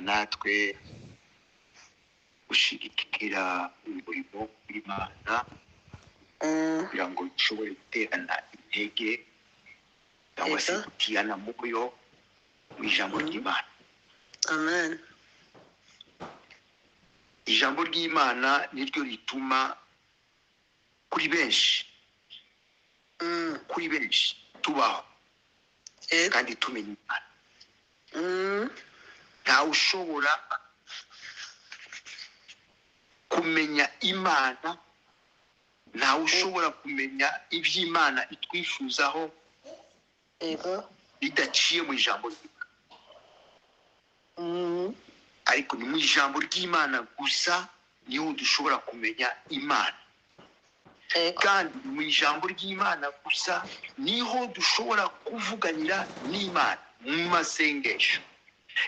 natwe gushigikira umurimo w'Imana kugira ngo dushobore guterana intege cyangwa se gutiyana moyo mu ijambo ry'Imana. Amen. Ijambo ry'Imana niryo rituma kuri benshi tubaho kandi tumenya Imana. Ntawe ushobora kumenya Imana, ntawe ushobora kumenya iby'Imana itwifuzaho bidaciye mu ijambo ry'Imana. Ariko ni mu ijambo ry'Imana gusa niho dushobora kumenya Imana. Kandi mu ijambo ry'Imana gusa niho dushobora kuvuganira n'Imana mu masengesho.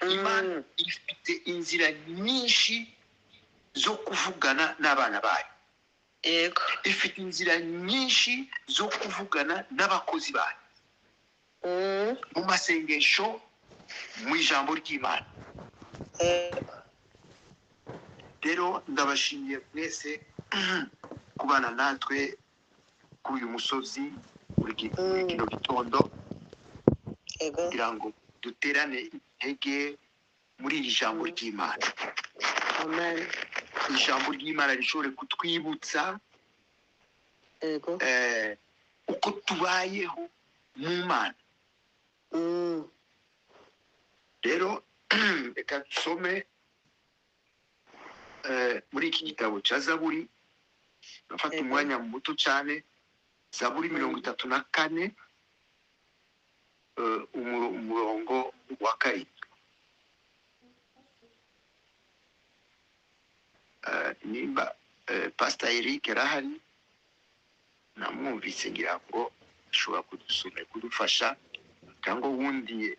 Imana ifite inzira nyinshi zo kuvugana n'abana bayo. Ifite inzira nyinshi zo kuvugana n'abakozi bayo mu masengesho, mu ijambo ry'Imana. Rero ndabashimiye mwese kubana natwe kuri uyu musozi muri kino gitondo kugira ngo duterane intege muri iri jambo ry'Imana. Amen. Ijambo ry'Imana rishobore kutwibutsa uko tubayeho mu Mana. Rero reka dusome muri iki gitabo cya Zaburi. Nafata umwanya muto cyane. Zaburi 34 umurongo wa 7. Nimba Pastor Eric arahari, namwumvise ngira ngo ashobora kudufasha cyangwa wundi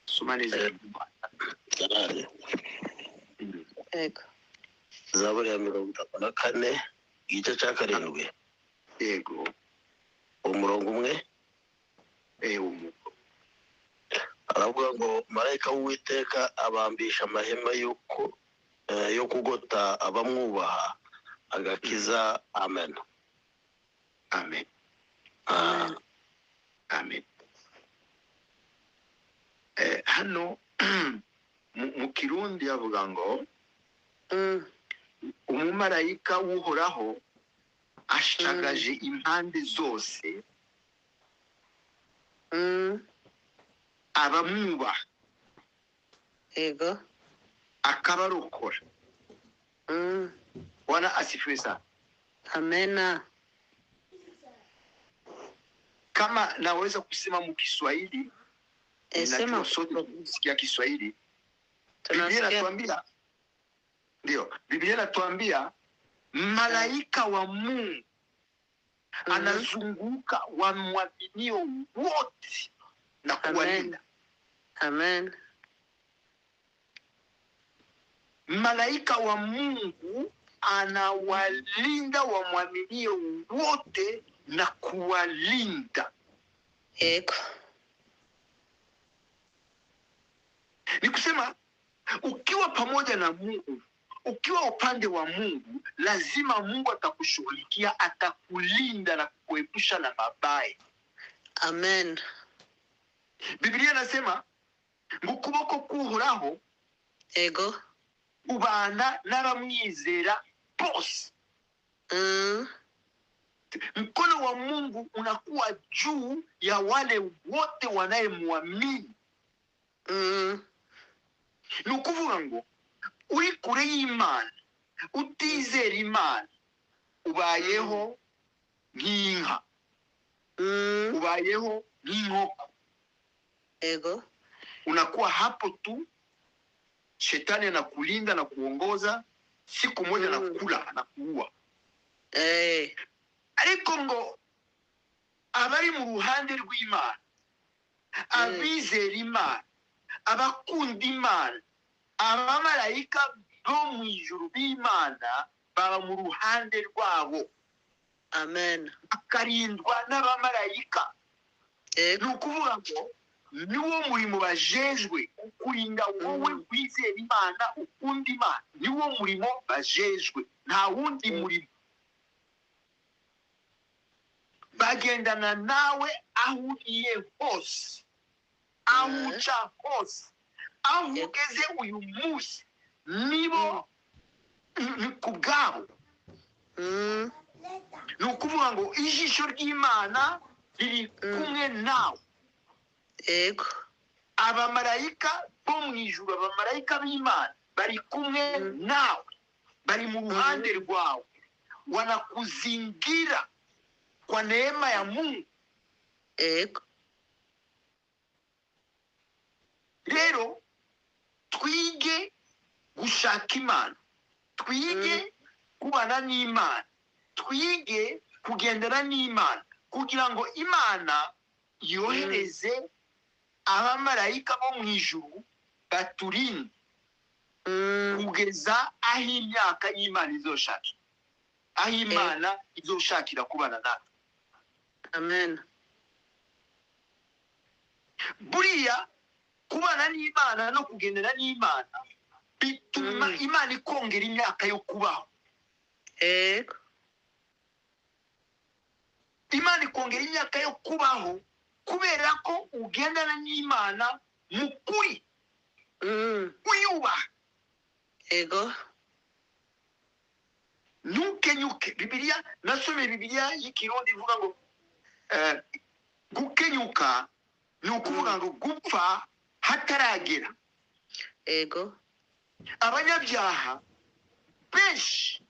soma neza Zaburi ya 34 igice cya 7. Yego. Umurongo umwe. Aravuga ngo marayika w'Uwiteka abambisha amahema yo kugota abamwubaha agakiza. Amen. Amen. Amen. Hano mu Kirundi yavuga ngo umumarayika w'Uhoraho ashagaje impande zose abamwubaha akabarokora. Bwana asifiwe sana. Amena. Kama naweza kusema mu Kiswahili, Sema sikia Kiswahili. Biblia inatuambia, ndio, Biblia inatuambia malaika wa Mungu anazunguka wamwaminio wote na kuwalinda. Amen. Malaika wa Mungu anawalinda wamwaminio wote na kuwalinda. Ni kusema ukiwa pamoja na Mungu, ukiwa upande wa Mungu, lazima Mungu atakushughulikia, atakulinda na kukuepusha na mabaya. Amen. Biblia inasema ngukuboko k'Uhoraho ubana n'abamwizera bose. Mkono wa Mungu unakuwa juu ya wale wote wanayemwamini. Ni ukuvuga ngo uri kure y'Imana, utizera Imana, ubayeho nk'inka, ubayeho nk'inkoko. Unakuwa hapo tu, shetani anakulinda na kuongoza, siku moja na kula na kuua. Ariko ngo abari mu ruhande rw'Imana, abizera Imana, abakunda Imana, abamarayika bo mu ijuru b'Imana baba mu ruhande rwabo. Amen. Akarindwa n'abamarayika. Ni ukuvuga ngo niwo murimo bajejwe kukurinda wowe wizera Imana ukunda Imana. Niwo murimo bajejwe, nta wundi murimo. Bagendana nawe aho ugiye hose, aho uca hose, aho ugeze uyu munsi, nibo ni ku bwabo. Ni ukuvuga ngo ijisho ry'Imana riri kumwe nawe. Yego. Abamarayika bo mu ijuru, abamarayika b'Imana bari kumwe nawe, bari mu ruhande rwawe, wanakuzingira kwa neema ya Mungu. Yego. Rero twige gushaka Imana, twige kubana n'Imana, twige kugendera n'Imana, kugira ngo Imana yohereze abamarayika bo mu ijuru baturinde kugeza aho imyaka y'Imana izoshakira, aho Imana izoshakira kubana natwe. Amen. Buriya kubana n'Imana no kugendera n'Imana bituma Imana ikongera imyaka yo kubaho. Yego. Imana ikongera imyaka yo kubaho kubera ko ugendana n'Imana mu kuri, uyubaha. Yego. Ntukenyuke. Bibiliya, nasomye Bibiliya y'ikirundi ivuga ngo gukenyuka ni ukuvuga ngo gupfa hataragera. Yego. Abanyabyaha benshi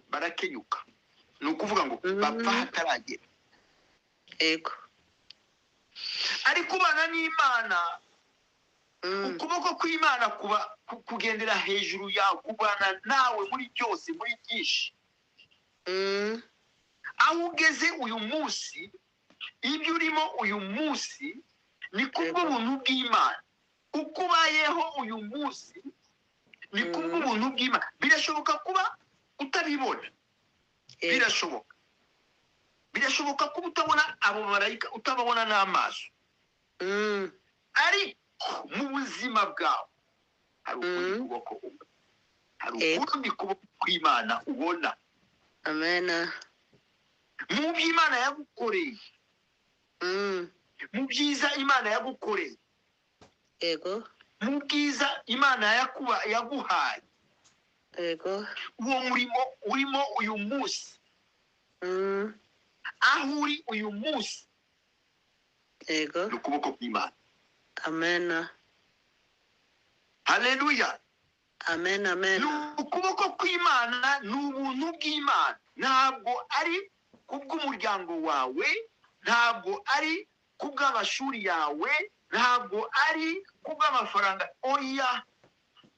barakenyuka, ni ukuvuga ngo bapfa hataragera. Yego. Ariko ubana n'Imana, ukuboko kw'Imana kuba kugendera hejuru yawe, kubana nawe muri byose, muri byinshi. Aho ugeze uyu munsi, ibyo urimo uyu munsi, ni kubw'ubuntu bw'Imana. Uko ubayeho uyu munsi ni kubw'ubuntu bw'Imana. Birashoboka kuba utabibona, birashoboka. Birashoboka kuba utabona abo marayika, utababona n'amaso, ariko mu buzima bwawe hari ukundi kuboko ubona, hari ukundi kuboko kw'Imana ubona. Amen. Mu by'Imana yagukoreye, mu byiza Imana yagukoreye, Yego. mu bwiza Imana yaguhaye, Yego. uwo murimo urimo uyu munsi, aho uri uyu munsi, Yego. ni ukuboko kw'Imana. Amen. Haleluya. Amen. Amen. Ni ukuboko kw'Imana, ni ubuntu bw'Imana. Ntabwo ari kubw'umuryango wawe, ntabwo ari kubw'amashuri yawe, ntabwo ari kubw'amafaranga. Oya,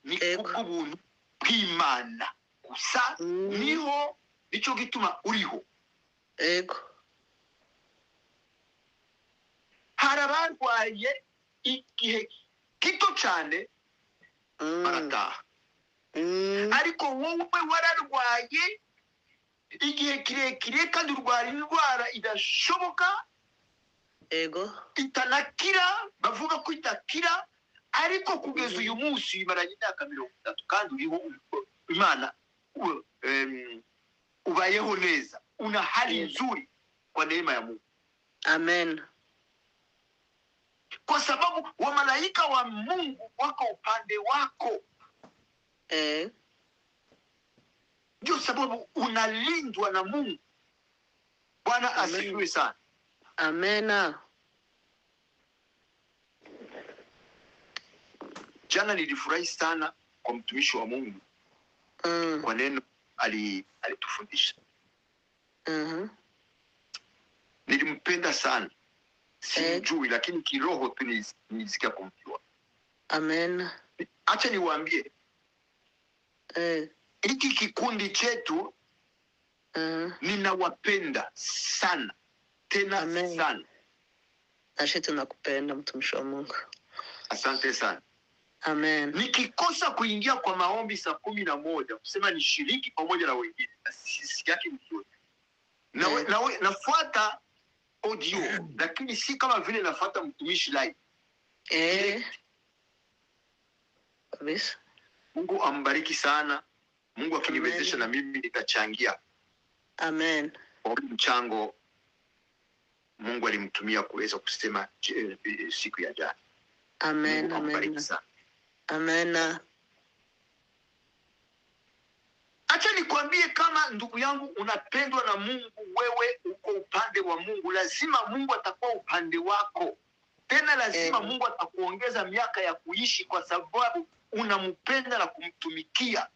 ni kubw'ubuntu bw'Imana gusa. Niho nicyo gituma uriho. Yego. Hari abarwaye igihe gito cyane barataha, ariko wowe wararwaye igihe kirekire kandi urwara indwara idashoboka, Yego. itanakira, bavuga ko itakira, ariko kugeza uyu munsi bimaranye imyaka 30 kandi uriho. Imana ubayeho neza, una hali nzuri kwa neema ya Mungu. Amen. Kwa sababu wa malaika wa Mungu wako upande wako. Ndio sababu unalindwa na Mungu. Bwana asifiwe sana. Amen. Jana nilifurahi sana kwa mtumishi wa Mungu. Kwa neno alitufundisha. Nilimpenda sana. Sijui lakini kiroho tu nilisikia kumjua. Amen. Acha niwaambie. Hiki kikundi chetu ninawapenda sana. Tena sana. Nasi tunakupenda mtumishi wa Mungu. Asante sana. Amen. Nikikosa kuingia kwa maombi saa 11 kusema nishiriki pamoja na wengine, sisi yake mzuri. Nafuata audio, lakini si kama vile nafuata mtumishi live. Kabisa. Mungu ambariki sana. Mungu akiniwezesha na mimi nitachangia. Amen. Kwa mchango Mungu alimtumia kuweza kusema siku ya jana. Amen. Amen. Amen. Acha nikwambie, kama ndugu yangu unapendwa na Mungu, wewe uko upande wa Mungu, lazima Mungu atakuwa upande wako. Tena lazima Mungu atakuongeza miaka ya kuishi kwa sababu unampenda na kumtumikia.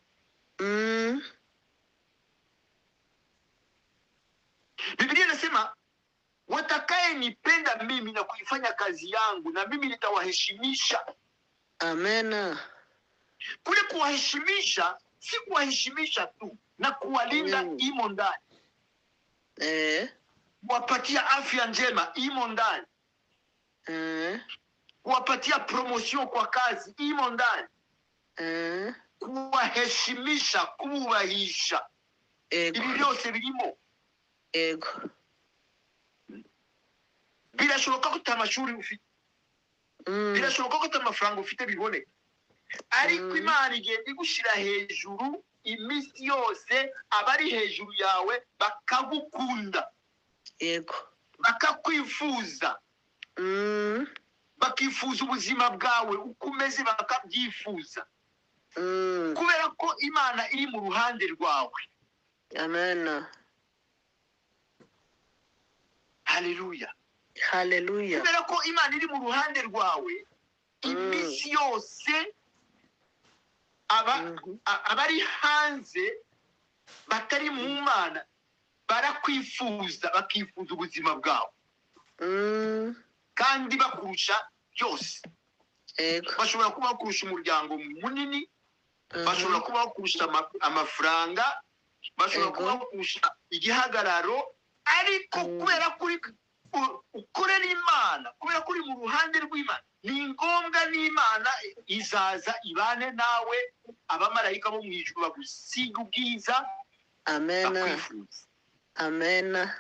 Biblia inasema watakaye nipenda mimi na kuifanya kazi yangu, na mimi nitawaheshimisha. Amen. Kule kuwaheshimisha si kuwaheshimisha tu, na kuwalinda imo ndani. Kuwapatia afya njema imo ndani. Kuwapatia promotion kwa kazi imo ndani. Kuwaheshimisha, kuwahisha, ibi byose birimo. Birashoboka ko utamashuri ufite, birashoboka ko utamafaranga ufite bibone, ariko Imana igenda igushira hejuru iminsi yose. Abari hejuru yawe bakagukunda, bakakwifuza, bakifuza ubuzima bwawe uko umeze, bakabyifuza, kubera ko Imana iri mu ruhande rwawe. Amen. Haleluya. Haleluya. Kubera ko Imana iri mu ruhande rwawe iminsi yose, abari hanze batari mu Mana barakwifuza, bakifuza ubuzima bwawe, kandi bakurusha byose. Bashobora kuba bakurusha umuryango munini, bashobora kuba bakurusha amafaranga, bashobora kuba bakurusha igihagararo, ariko kubera kuri ukorera Imana, kubera kuri mu ruhande rw'Imana, ni ngombwa n'Imana izaza ibane nawe. Abamarayika bo mu ijuru bagusiga ubwiza. Amen. Amen.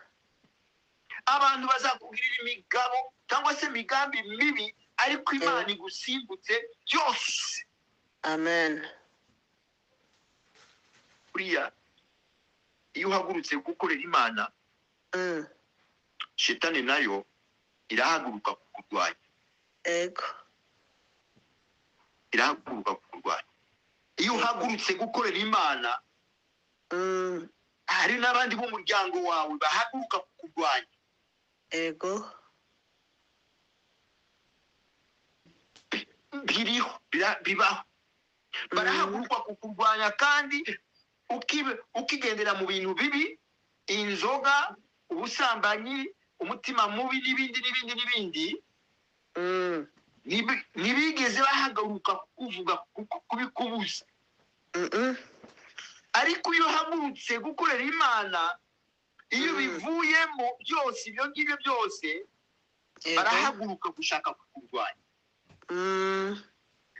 Abantu bazakugirira imigabo cyangwa se imigambi mibi, ariko Imana igusimbutse byose. Amen. Buriya iyo uhagurutse gukorera Imana, Shetani nayo irahaguruka kukurwanya. Irahaguruka kukurwanya. Iyo uhagurutse gukorera Imana, hari n'abandi bo muryango wawe bahaguruka kukurwanya. Bibaho. Barahaguruka kukurwanya, kandi ukigendera mu bintu bibi, inzoga, ubusambanyi, umutima mubi, n'ibindi, ntibigeze bahaguruka kukuvuga, kubikubuza. Ariko iyo uhagurutse gukorera Imana, iyo bivuyemo byose, ibyo ngibyo byose, barahaguruka gushaka kukurwanya.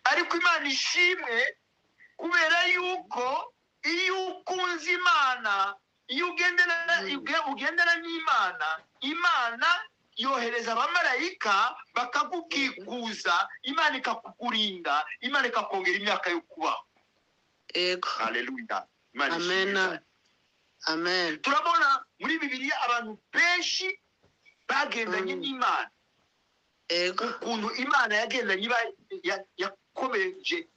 Ariko Imana ishimwe, kubera yuko iyo ukunze Imana, iyo ugendera n'Imana, Imana yohereza abamarayika bakagukikuza, Imana ikakukurinda, Imana ikakongera imyaka yo kubaho. Haleluya. Amen. Amen. Turabona muri Bibiliya abantu benshi bagendanye n'Imana. Ukuntu Imana yagendanye, yakomeje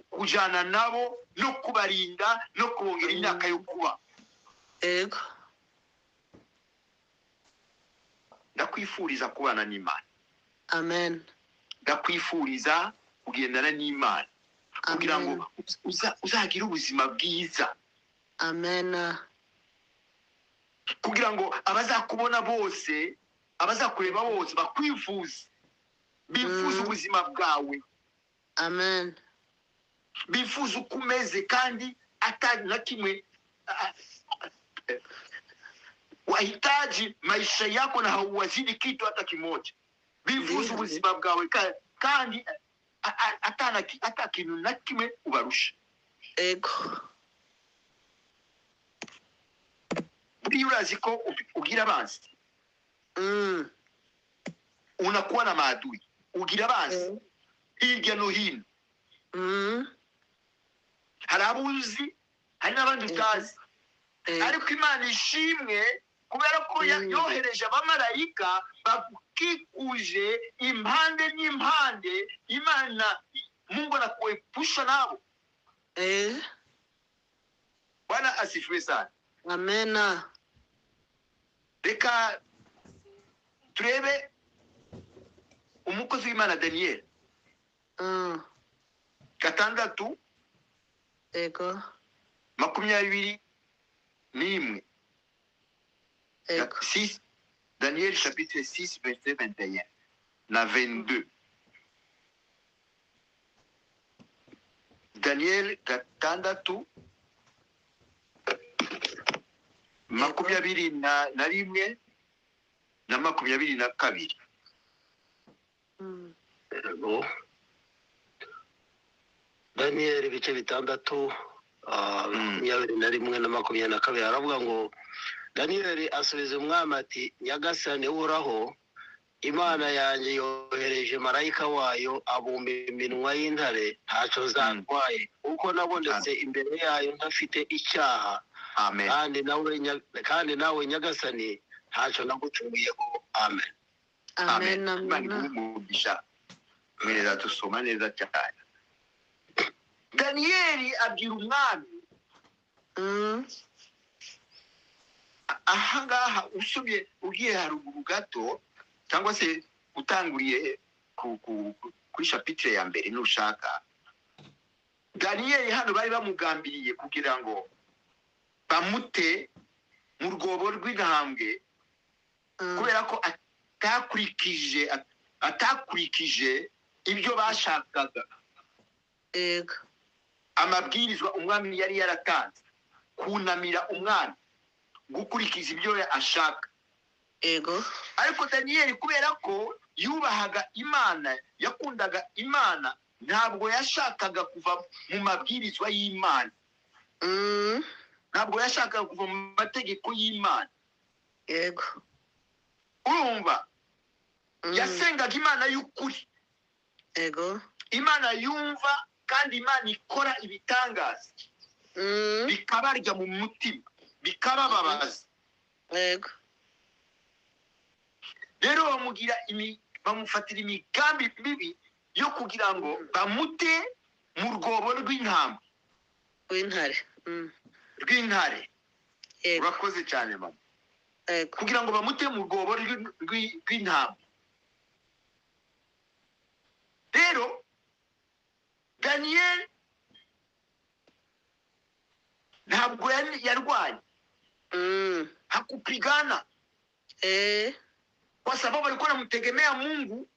kujana nabo no kubarinda no kubongera imyaka yo kuba. Ndakwifuriza kubana n'Imana. Amen. Ndakwifuriza kugendana n'Imana, kugira ngo uzagire ubuzima bwiza. Amen. Kugira ngo abazakubona bose, abazakureba bose bakwifuza, bifuza ubuzima bwawe. Amen. Bifuza uko umeze, kandi atari na kimwe wahitaji maisha yako na hauwazidi kitu hata kimoja. Bifuza ubuzima bwawe, kandi hata kintu na kimwe ubarusha. Buriya urazi ko ugira abanzi. unakuwa na maadui, ugira abanzi hirya no hino. Hari abuzi, hari n'abandi utazi, ariko Imana ishimwe kubera ko yohereje abamarayika bakikuje impande n'impande. Imana, Mungu anakuepusha nabo. Bwana asifiwe sana. Amena. Reka turebe umukozi w'Imana Daniel. Gatandatu. Ego. 21. 6. Daniel chapitre 6 verset 21 na 22. Daniel gatandatu 21 na 1 na 22. Daniel ibice bitandatu 21 na 22 aravuga ngo Daniel asubiza umwami ati Nyagasani uhoraho Imana yanjye yohereje marayika wayo abumba iminwa y'intare ntacyo zantwaye uko nabonetse imbere yayo ntafite icyaha. Amen. kandi nawe Nyagasani ntacyo nagucumuyeho. Amen. Amen. Umugisha mwereza dusoma neza cyane. Daniel abwira umwami ahangaha usubye ugiye haruguru gato cyangwa se utanguriye kuri chapitre ya mbere nushaka. Daniel hano bari bamugambiriye kugira ngo bamute mu rwobo rw'intambwe kubera ko atakurikije ibyo bashakaga. Ego. Amabwirizwa umwami yari yaratanze, kunamira umwami, gukurikiza ibyo ashaka. Ego. Ariko Daniel kubera ko yubahaga Imana, yakundaga Imana, ntabwo yashakaga kuva mu mabwirizwa y'Imana. Ntabwo yashakaga kuva mu mategeko y'Imana. Ego. Urumva? Yasengaga Imana y'ukuri. Ego. Imana yumva kandi Imana ikora ibitangaza. Bikabarya mu mutima, bikabababaza. Ego. Rero bamufatira imigambi mibi yo kugira ngo bamute mu rwobo rw'intambwe. Rw'intare. Urakoze cyane mama. Kugira ngo bamute mu rwobo rw'intambwe. Rero Daniel ntabwo yarwanye. Hakupigana. Kwa sababu alikuwa anamtegemea Mungu,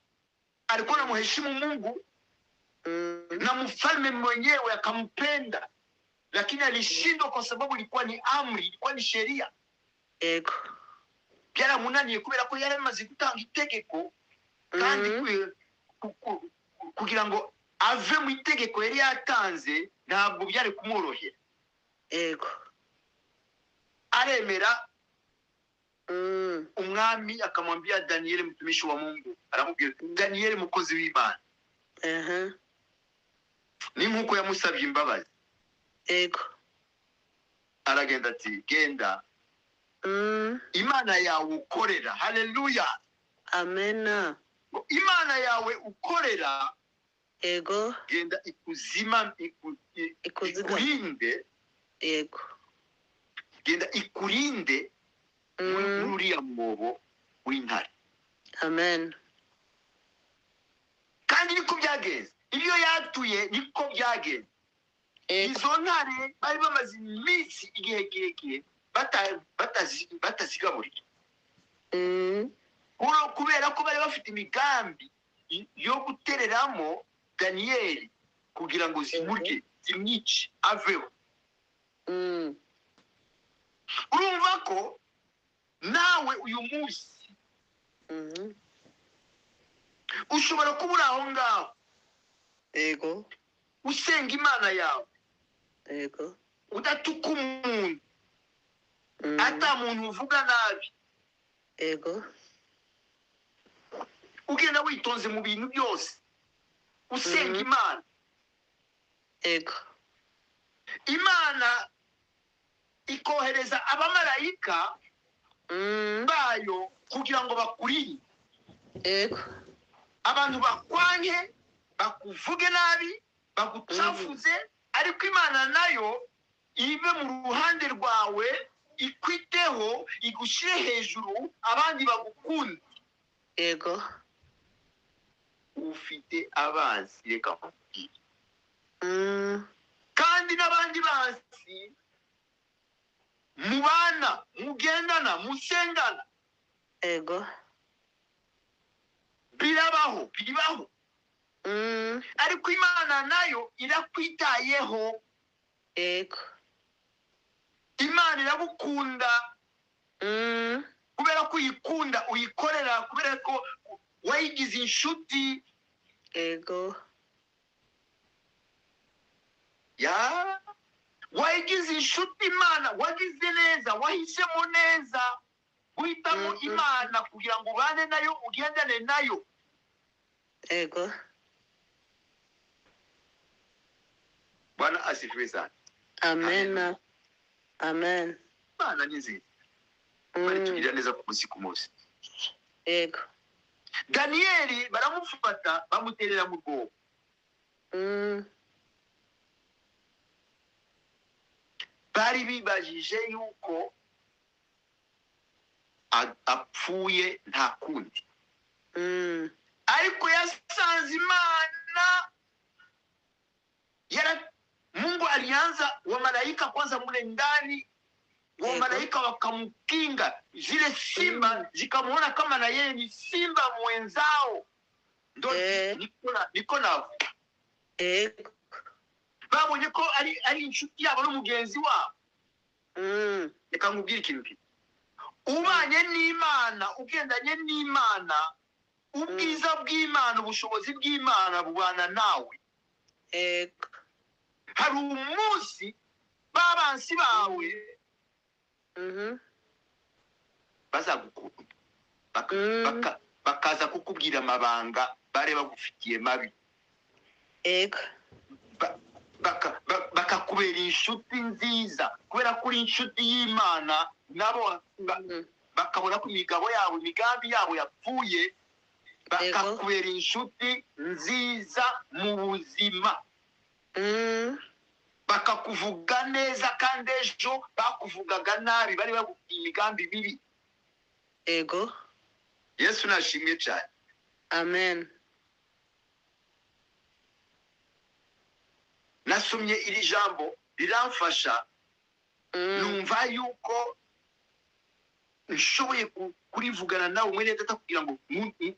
alikuwa anamheshimu Mungu, na mfalme mwenyewe akampenda, lakini alishindwa kwa sababu ilikuwa ni amri, ilikuwa ni sheria. Ego. Byaramunaniye kubera ko yari amaze gutanga itegeko kandi kugira ngo ave mu itegeko yari yatanze ntabwo byari kumworohera. Ego. Aremera. Umwami akamwambia Daniel mtumishi wa Mungu, aramubwira Daniel mukozi w'Imana. Ni nkuko yamusabye imbabazi. Ego. Aragenda ati genda. Imana yawe ukorera. Haleluya. Amena. Imana yawe ukorera. Ego. Genda ikurinde. Ego. Genda ikurinde uriya mwobo w'intare. Amen. Kandi niko byagenze. Ibyo yatuye niko byagenze. Izo ntare bari bamaze iminsi igihe kirekire batazigaburira. Kubera ko bari bafite imigambi yo gutereramo Daniel kugira ngo zimurye, zimwice, aveho. Urumva ko nawe uyu munsi ushobora kubura aho ngaho. Ego. Usenga Imana yawe. Ego. Udatuka umuntu. Ata muntu uvuga nabi. Ego. ugenda witonze mu bintu byose usenga Mhm. imana Yego. imana ikohereza abamarayika bayo kugira ngo bakurinde Yego. abantu bakwanke bakuvuge nabi bagucafuze ariko imana nayo ibe mu ruhande rwawe ikwiteho igushyire hejuru abandi bagukunde Yego. ufite abanzi reka nkubwire Mm. kandi n'abandi banzi mubana mugendana musengana Yego. bibaho ariko imana nayo irakwitayeho Yego. imana iragukunda Mm. kubera ko uyikunda uyikorera kubera ko wayigize inshuti Yego. ya wayigize inshuti imana wagize neza wahisemo neza guhitamo imana kugira ngo ubane nayo ugendane nayo Yego. bwana asifiwe sana Amen. Amen. imana ni nziza imana itugirira neza ku munsi ku munsi Yego. daniyeli baramufata bamuterera mu rwobo bari bibajije yuko apfuye nta kundi ariko yasanze imana Mungu alianza wa malaika kwanza mule ndani wa malaika wakamkinga zile simba zikamuona kama na yeye ni simba mwenzao ndo niko navo babonye ko ari inshuti yabo n'umugenzi wabo reka nkubwire ikintu kimwe ubanye n'imana ugendanye n'imana ubwiza bw'imana ubushobozi bw'imana bubana nawe hari umunsi babansi bawe bazagukunda bakaza kukubwira amabanga bare bagufitiye mabi bakakubera inshuti nziza kubera ko uri inshuti y'imana nabo bakabona ko imigambi yabo yapfuye bakakubera inshuti nziza mu buzima bakakuvuga neza kandi ejo bakuvugaga nabi bari bagufitiye imigambi mibi yesu nashimwe cyane Amen. nasomye iri jambo riramfasha numva yuko nshoboye kurivugana nawe mwene data kugira ngo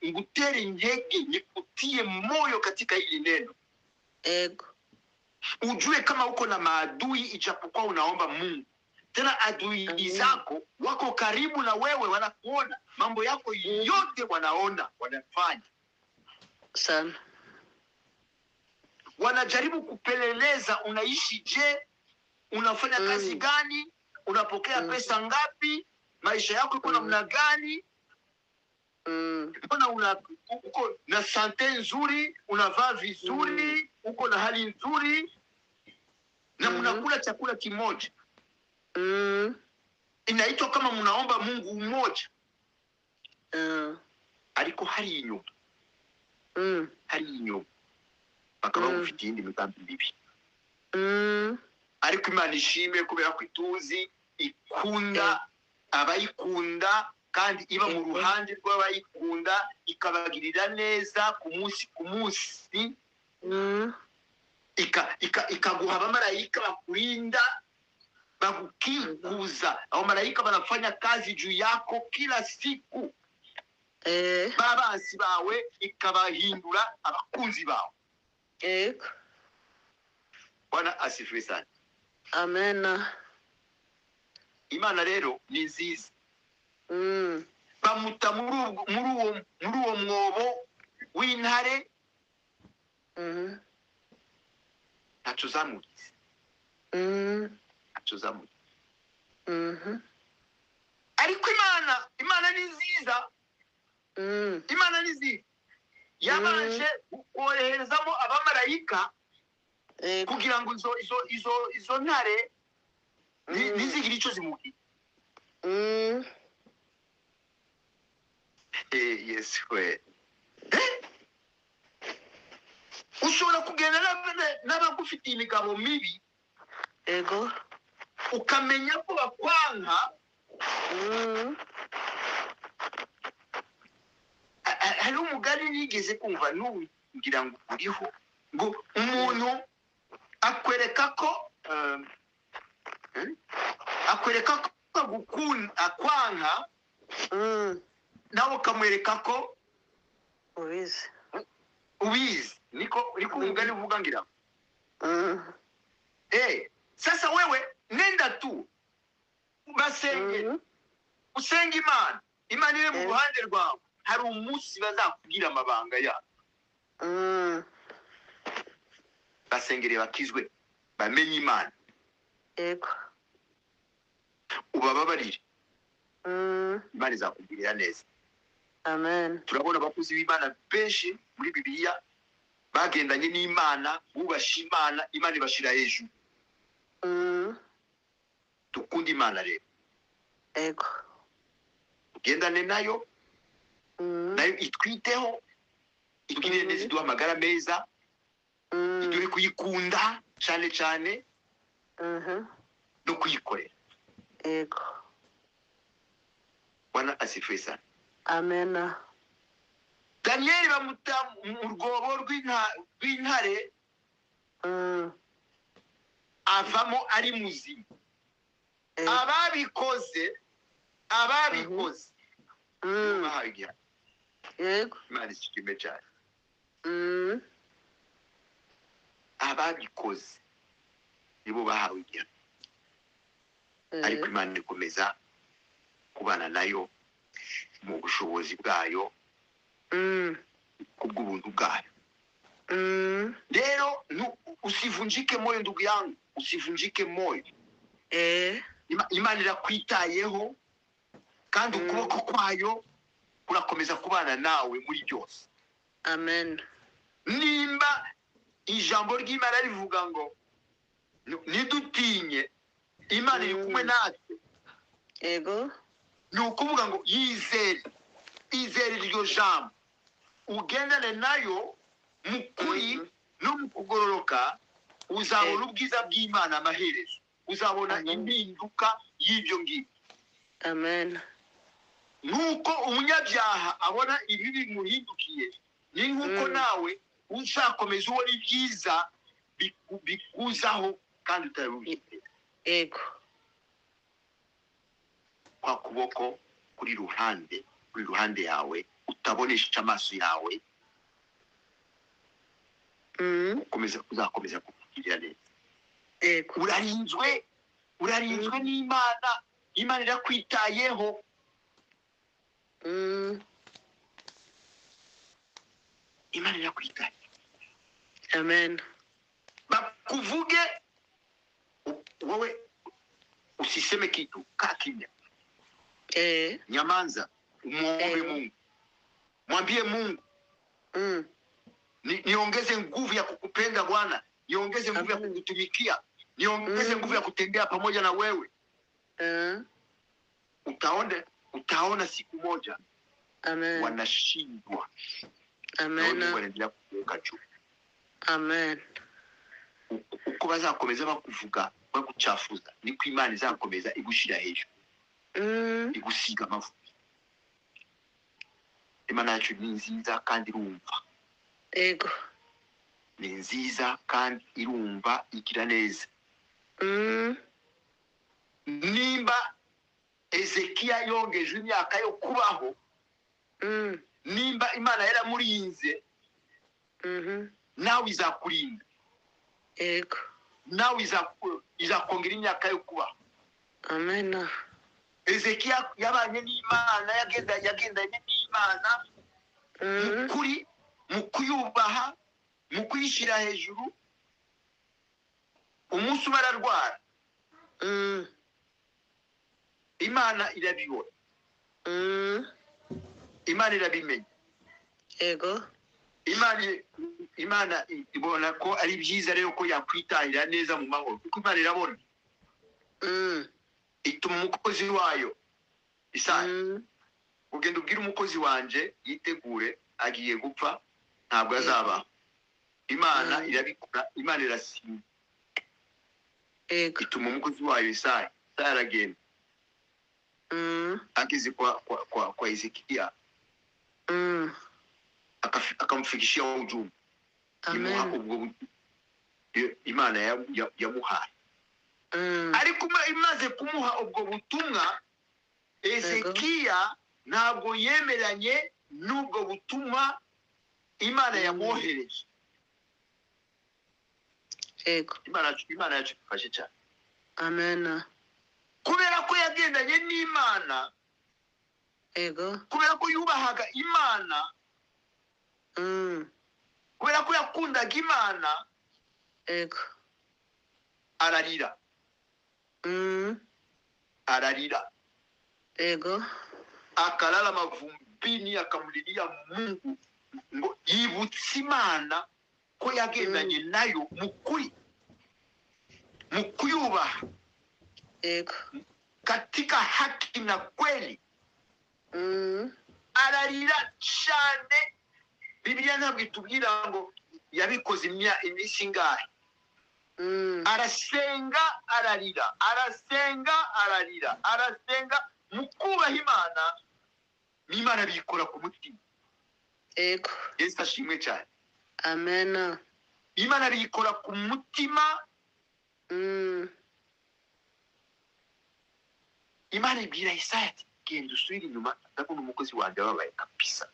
ngutere intege nikutie moyo katika hili neno ujue kama uko na maadui ijapokuwa unaomba Mungu tena adui zako wako karibu na wewe wanakuona mambo yako yote wanaona wanafanya sana wanajaribu kupeleleza unaishi je unafanya kazi gani unapokea pesa ngapi maisha yako iko namna gani mbona uko na sante nzuri unavaa vizuri uko na hali nzuri na mnakula chakula kimoja inaitwa kama mnaomba Mungu mmoja ariko hari inyuma bakaba bafite indi migambi mibi ariko Imana ishime kubera ko ituzi ikunda abayikunda kandi iba mu ruhande rw'abayikunda ikabagirira neza ku munsi ikaguha abamarayika bakurinda bagukikuza abo marayika banafanya kazi juu yako kila siku babansi bawe ikabahindura abakunzi bawe Bwana asifiwe sana Amen. Imana rero ni nziza bamuta muri uwo mwobo w'intare ntacyo zamugize ariko imana ni nziza imana ni nziza yabanje koherezamo abamarayika Yego. kugira ngo izo ntare ntizigire icyo zimubwira. Yesu we. Ushobora kugenda n'abagufitiye imigabo mibi Yego. ukamenya ko bakwanka. Hari umugani nigeze kumva ntugira ngo uriho ngo umuntu akwereka ko akwanka nawe ukamwereka ko ubizi. Niko umugani uvuga ngira. Sasa wewe nenda tu basenge, usenga Imana iri mu ruhande rwawe. Hari umunsi bazakubwira amabanga yabo. Basengere bakizwe bamenye Imana. Yego. Ubababarire. Imana izakugirira neza. Amen. Turabona abakozi b'Imana benshi muri Bibiliya bagendanye n'Imana, bubasha Imana, Imana ibashira hejuru. Dukunda Imana rero. Yego. Ugendane nayo, nayo itwiteho, itugirire neza, iduha amagara meza, iduhe kuyikunda cyane cyane no kuyikorera. Yego. Bwana asifiwe sana. Amen. Daniel bamuta mu rwobo rw'intare, avamo ari muzima. Ababikoze bahawe igihano. Yego. Imana ishimwe cyane. Ababikoze nibo bahawe igihano, ariko Imana ikomeza kubana nayo mu bushobozi bwayo, kubw'ubuntu bwayo. Rero usivunjike moyo ndugu yangu, usivunjike moyo. Imana irakwitayeho kandi ukuboko kwayo kurakomeza kubana nawe muri byose. Amen. Nimba ijambo ry'Imana rivuga ngo nidutinye, Imana iri kumwe natwe. Yego. Ni ukuvuga ngo yizere iryo jambo, ugendane nayo mu kuri no mu kugororoka, uzabona ubwiza bw'Imana amaherezo, uzabona impinduka y'ibyo ngibyo. Amen. Nuko umunyabyaha abona ibibi bimuhindukiye, ni nkuko nawe uzakomeza ubona ibyiza bikuzaho kandi utabibujije. Yego. Kwa kuboko kuri ruhande yawe, utabonesha amaso yawe, uzakomeza kukugirira neza. Yego. Urarinzwe n'Imana. Imana irakwitayeho. Imana irakwitaye. Amen. Bakuvuge wewe usiseme kitu, kaa kimya. Nyamanza, muombe Mungu. Mwambie Mungu, niongeze nguvu ya kukupenda Bwana, niongeze nguvu ya kukutumikia, niongeze nguvu ya kutembea pamoja na wewe. Utaona siku moja wanashindwa. Amen. Mungu anaendelea kukuweka juu. Amen. Uko bazakomeza bakuvuga bagucafuza, niko Imana izakomeza igushira hejuru, igusiga amavuta. Imana yacu ni nziza kandi irumva. Yego. Ni nziza kandi irumva, igira neza. Nimba Ezekiya yongeje imyaka yo kubaho, nimba Imana yaramurinze, nawe izakurinda. Yego. Nawe izakongera imyaka yo kubaho. Amen. Ezekiya yabanye n'Imana, yagendanye n'Imana mukuri, mu kuyubaha, mu kuyishyira hejuru. Umunsi bararwara, Imana irabibona, Imana irabimenya. Yego. imana ibona ko ari byiza rero ko yakwitahira neza mu mahoro kuko imana irabona ituma umukozi wayo Isaya ugenda ubwira umukozi wanje yitegure agiye gupfa ntabwo azaba imana irabikora imana irasinya ituma umukozi wayo Isaya aragenda ageze kwa Hezekiya akamfikishia ujumbe imuha ubwo imana yamuhaye ariko imaze kumuha ubwo butumwa Hezekiya ntabwo yemeranye n'ubwo butumwa imana yamwohereje imana yacu ifashe cyane amen kubera ko yagendanye n'imana kubera ko yubahaga imana kubera ko yakundaga imana ararira akalala mavumbini akamulilia Mungu ngo yibutse imana ko yagendanye nayo mu kuyubaha katika haki na kweli ararira cyane. Bibiliya ntabwo itubwira ngo yabikoze iminsi ingahe. Arasenga ararira, arasenga ararira, arasenga mu kubaha imana n'imana bikora ku mutima. Yesu ashimwe cyane. Amen. Imana bikora ku mutima. Imana ibwira Isaya ati genda usubire inyuma ndabona umukozi wanjye wabaye kabisa.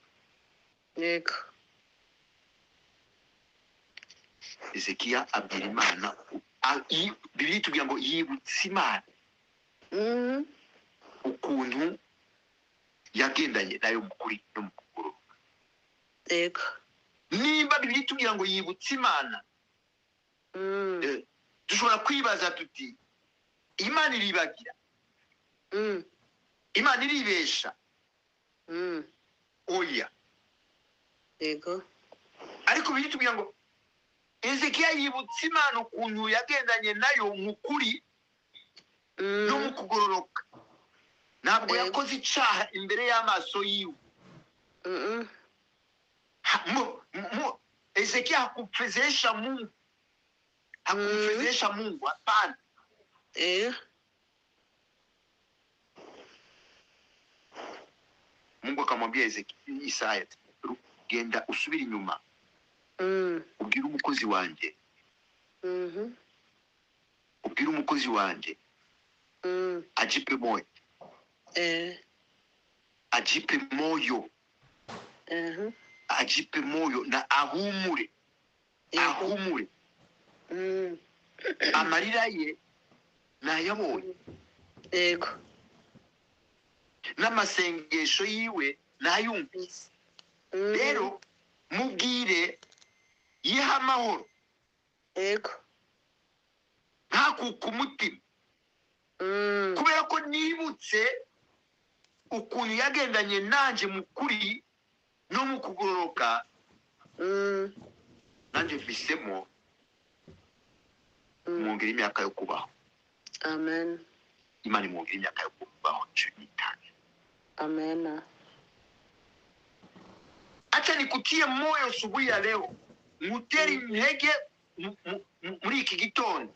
Hezekiya abwira imana Bibiliya itubwira ngo yibutse imana ukuntu yagendanye nayo mukuri no mu kugororoka. Nimba Bibiliya itubwira ngo yibutse imana dushobora kwibaza tuti imana iribagira, imana iribesha. Oya. Ariko Bibiliya itubwira ngo Hezekiya yibutse imana ukuntu yagendanye nayo mu kuri no mu kugororoka. Ntabwo yakoze icyaha imbere y'amaso yiwe. Hezekiya hakufezesha Mungu, hakufezesha Mungu hapana. Mungu akamwambia Isaya, genda usubire inyuma ubwire umukozi wanjye, ubwire umukozi wanjye ajipe moyo, ajipe moyo, ajipe moyo na ahumure, ahumure. Amarira ye nayabonye, n'amasengesho yiwe nayumvise. Rero mubwire yiha amahoro, ntakuka umutima, kubera ko nibutse ukuntu yagendanye nanje mu kuri no mu kugororoka. Nanje mfisemo mwongera imyaka yo kubaho. Amen. Imana imwongera imyaka yo kubaho 15. Amen. Acha nikutie moyo asubuhi ya leo, ngutere intege muri iki gitondo.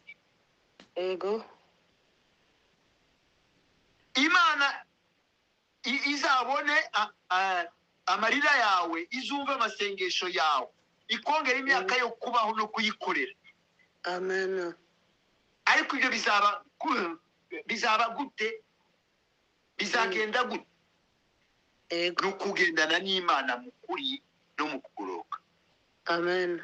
Imana izabone amarira yawe, izumva amasengesho yawe, ikongera imyaka yo kubaho no kuyikorera. Amen. Ariko ibyo bizaba gute? Bizagenda gute? No kugendana n'Imana mu kuri no mu kugororoka. Amen.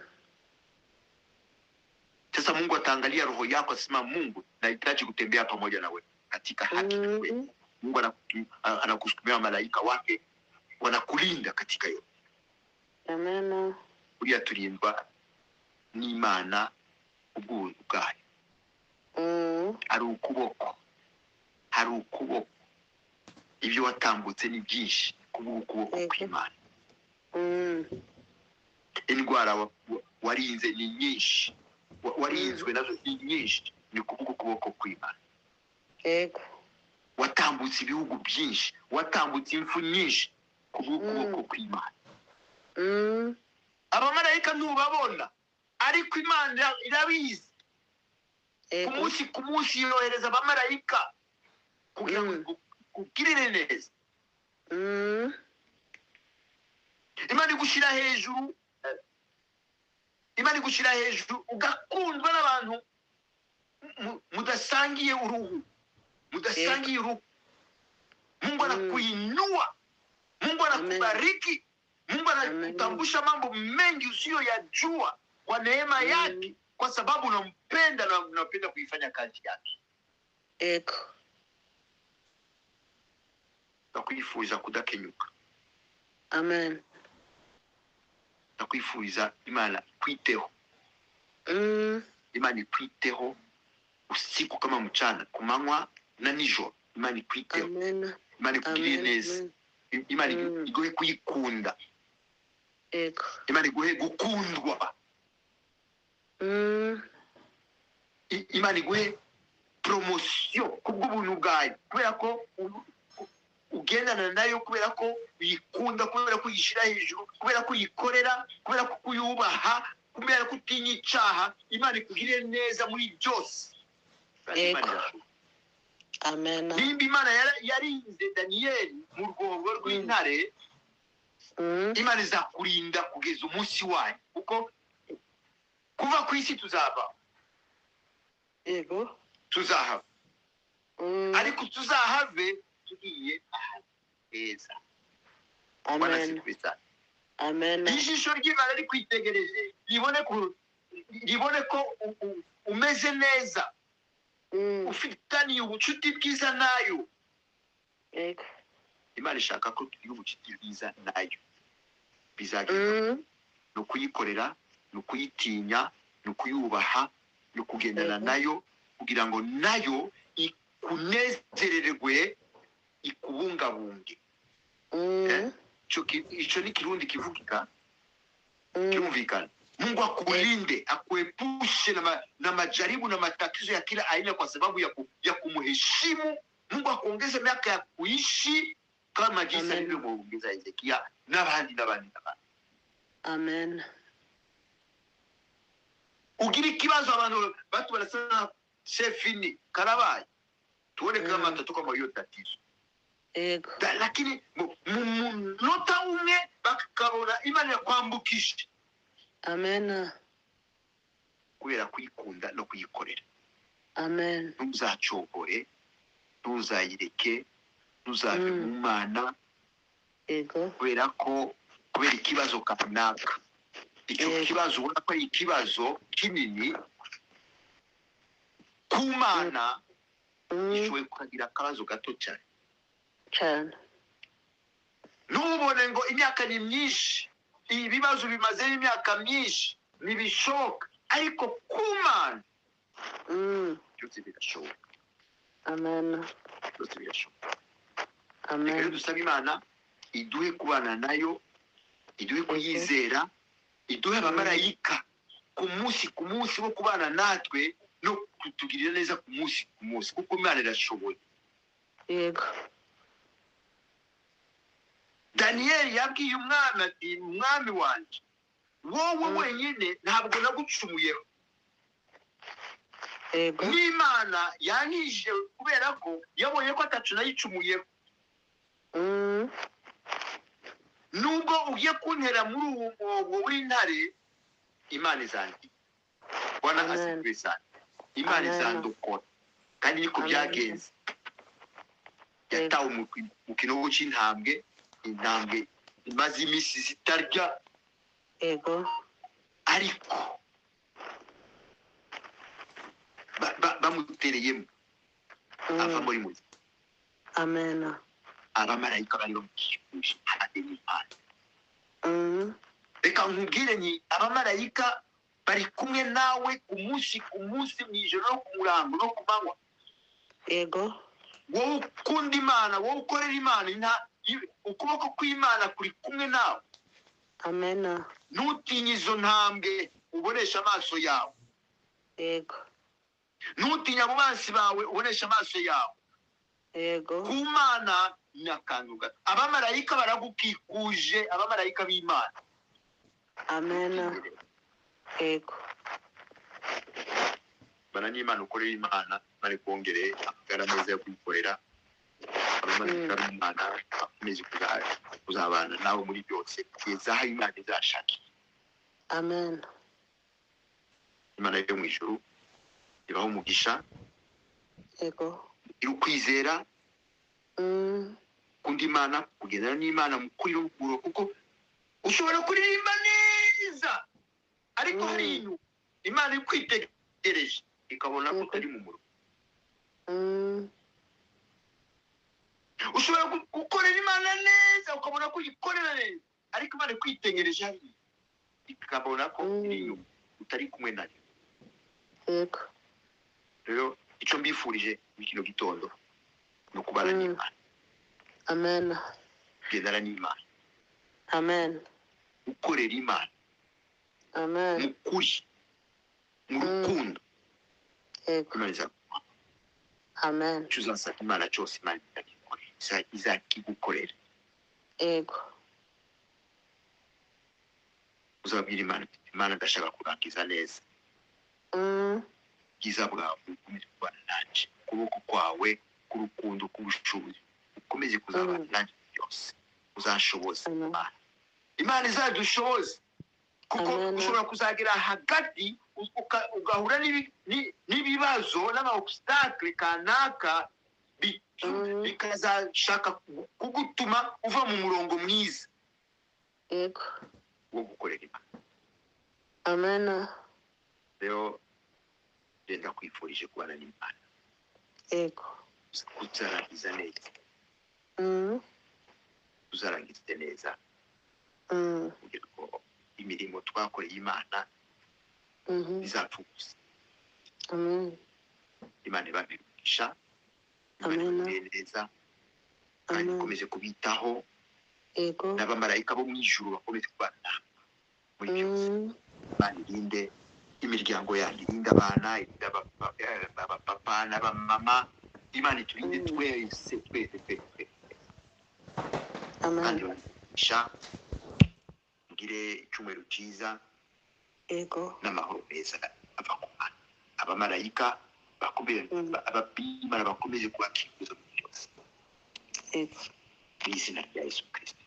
Sasa Mungu ataangalia roho yako, asema Mungu nahitaji kutembea pamoja nawe katika haki na kweli. Mungu anakusukumia malaika wake wanakulinda katika yote. Amen. Uriya turindwa n'Imana ubuntu bwayo. Hari ukuboko, hari ukuboko. Ibyo watambutse ni byinshi kubwo ukuboko kw'Imana. indwara warinze ni nyinshi, warinzwe nazo ni nyinshi, ni kuvuga ukuboko kw'Imana. Yego. Watambutse ibihugu byinshi, watambutse impfu nyinshi kubw'ukuboko kw'Imana. Abamarayika ntubabona, ariko Imana irabizi. Ku munsi yohereza abamarayika kugira ngo kugirire neza. Imana igushyira hejuru, Imana igushyira hejuru ugakundwa n'abantu mudasangiye uruhu, mudasangiye uruhu. Mungu anakuinua, Mungu anakubariki, Mungu anakutambusha mambo mengi usiyoyajua kwa neema yake, kwa sababu unampenda na unapenda kuifanya kazi yake. Ego. Ndakwifuza kudakenyuka. Amen. Ndakwifuza Imana kwiteho. Imana kwiteho usiku kama mchana, kumanywa na nijoro. Imana kwiteho. Amen. Imana kugirire neza. Imana iguhe kuyikunda. Ego. Imana iguhe gukundwa. Imana iguhe promotion kubw'ubuntu bwayo, kubera ko ugendana nayo, kubera ko uyikunda, kubera ko uyishyira hejuru, kubera ko uyikorera, kubera ko uyubaha, kubera ko utinya icyaha. Imana ikugirire neza muri byose. Amen. Nimba Imana yarinze Daniyeli mu rwobo rw'intare, Imana izakurinda kugeza umunsi wayo, kuko kuva ku isi tuzaba. Yego. Tuzahava. Ariko tuzahave tugiye ahantu heza. Amen. Amen. Ijisho ry'Imana rikwitegereje ribone ko umeze neza, ufitaniye ubucuti bwiza nayo. Yego. Imana ishaka ko tugira ubucuti bwiza nayo. Bizagenda no kuyikorera, no kuyitinya, no kuyubaha, no kugendana nayo, kugira ngo nayo ikunezererwe, ikubungabunge. Icho ni Kirundi kivugika, kirumvikana. Mungu akulinde, akuepushe na majaribu na matatizo ya kila aina kwa sababu ya kumuheshimu. Mungu akuongeze miaka ya kuishi kama jinsi alivyomuongeza Hezekia n'abandi. Amen. Ugira ikibazo abantu batu barasana sefini karabaye, tuone kama tutatoka kwa hiyo tatizo. Ego. Lakini munota umwe bakabona Imana yakwambukisha. Amen. Kubera kuyikunda no kuyikorera. Amen. Ntuzacogore, ntuzayireke, ntuzave mu Mana. Ego. Kubera ikibazo kanaka. Icyo kibazo ubona ko ari ikibazo kinini ku Mana, gishoboye kugira akabazo gato cyane. Nubone ngo imyaka ni myinshi, ibibazo bimaze imyaka myinshi, nibishoboka, ariko ku Mana byose birashoboka. Amen. Byose birashoboka. Amen. Reka dusaba Imana iduhe kubana nayo, iduhe kuyizera, iduhe abamarayika ku munsi wo kubana natwe no kutugirira neza ku munsi, kuko Imana irashoboye. Yego. Daniyeli yabwiye umwami ati, mwami wanjye, wowe wenyine ntabwo nagucumuyeho. Yego. N'Imana yankije kubera ko yabonye ko atacu nayicumuyeho. Nubwo ugiye kuntera muri uwo mwobo w'intare, Imana izandika. Bwana asifiwe sana. Imana izandokora. Kandi niko byagenze. Yatawe mu kinogo cy'intambwe, intambwe imaze iminsi zitarya. Ego. Ariko bamutereyemo ava muri muzi. Amen. Abamarayika bari bamukikuje hade n'Imana. Reka nkubwire ni abamarayika bari kumwe nawe ku munsi mu ijoro no ku murango no ku manywa. Ego. Wowe ukunda Imana, wowe ukorera Imana, ukuboko kw'Imana kuri kumwe nawe. Amen. ntutinye izo ntambwe ubonesha amaso yawe, Yego. ntutinye abo bansi bawe ubonesha amaso yawe. Yego. Ku Mana ni akantu gato. Abamarayika baragukikuje, abamarayika b'Imana. Amen. Yego. Bana n'Imana ukorera Imana, bari kongereye amagara meza yo kwikorera. Abamarayika b'Imana bakomeze kuzabana nawe muri byose kugeza aho Imana izashakira. Amen. Imana yo mu ijuru ibaho umugisha, Yego. iri ukwizera, kundi Imana, kugendana n'Imana mu kuri n'ukuro, kuko ushobora kuririmba neza ariko hari ibintu Imana ikwitegereje ikabona ko utari mu murongo. Ushobora gukorera Imana neza ukabona ko uyikorera neza ariko Imana ikwitegereje hari ikabona ko utari kumwe nayo. Yego. Rero icyo mbifurije muri kino gitondo ni ukubana n'Imana. Amen. Kugendana n'Imana. Amen. Gukorera Imana Amen. mu kuri, mu rukundo. Yego. Imana izaguha. Amen. Icyo uzasaba Imana cyose Imana izakigukorera. Yego. Uzabwira Imana uti, Imana ndashaka kurangiza neza. Bwiza bwawe ukomeze kubana nanjye, ukuboko kwawe k'urukundo k'ubushobozi ukomeze kuzabana nanjye byose. Uzashoboza Imana. Imana izadushoboze, kuko ushobora kuzagera hagati ugahura n'ibibazo n'ama-obstacle kanaka bikazashaka kugutuma uva mu murongo mwiza. Yego. Wo gukorera Imana. Amen. Rero genda kwifurije kubana n'Imana. Yego. Uzarangiza neza. Uzarangiza neza. Kugira ngo imirimo twakoreye Imana izapfuza. Amen. Imana ibabigisha. Amen. Neza. Kandi ikomeze kubitaho. Yego. N'abamarayika bo mu ijuru bakomeze kubana muri byose. Imana irinde imiryango yanyu, irinde abana, irinde abapapa n'abamama. Imana iturinde twese. Amen. Kandi bagisha ngire icyumweru cyiza. Yego. N'amahoro meza ava ku Mana. Abamarayika abapimana bakomeze kubakikuza mu byose. Yego. Mu izina rya Yesu Kristo.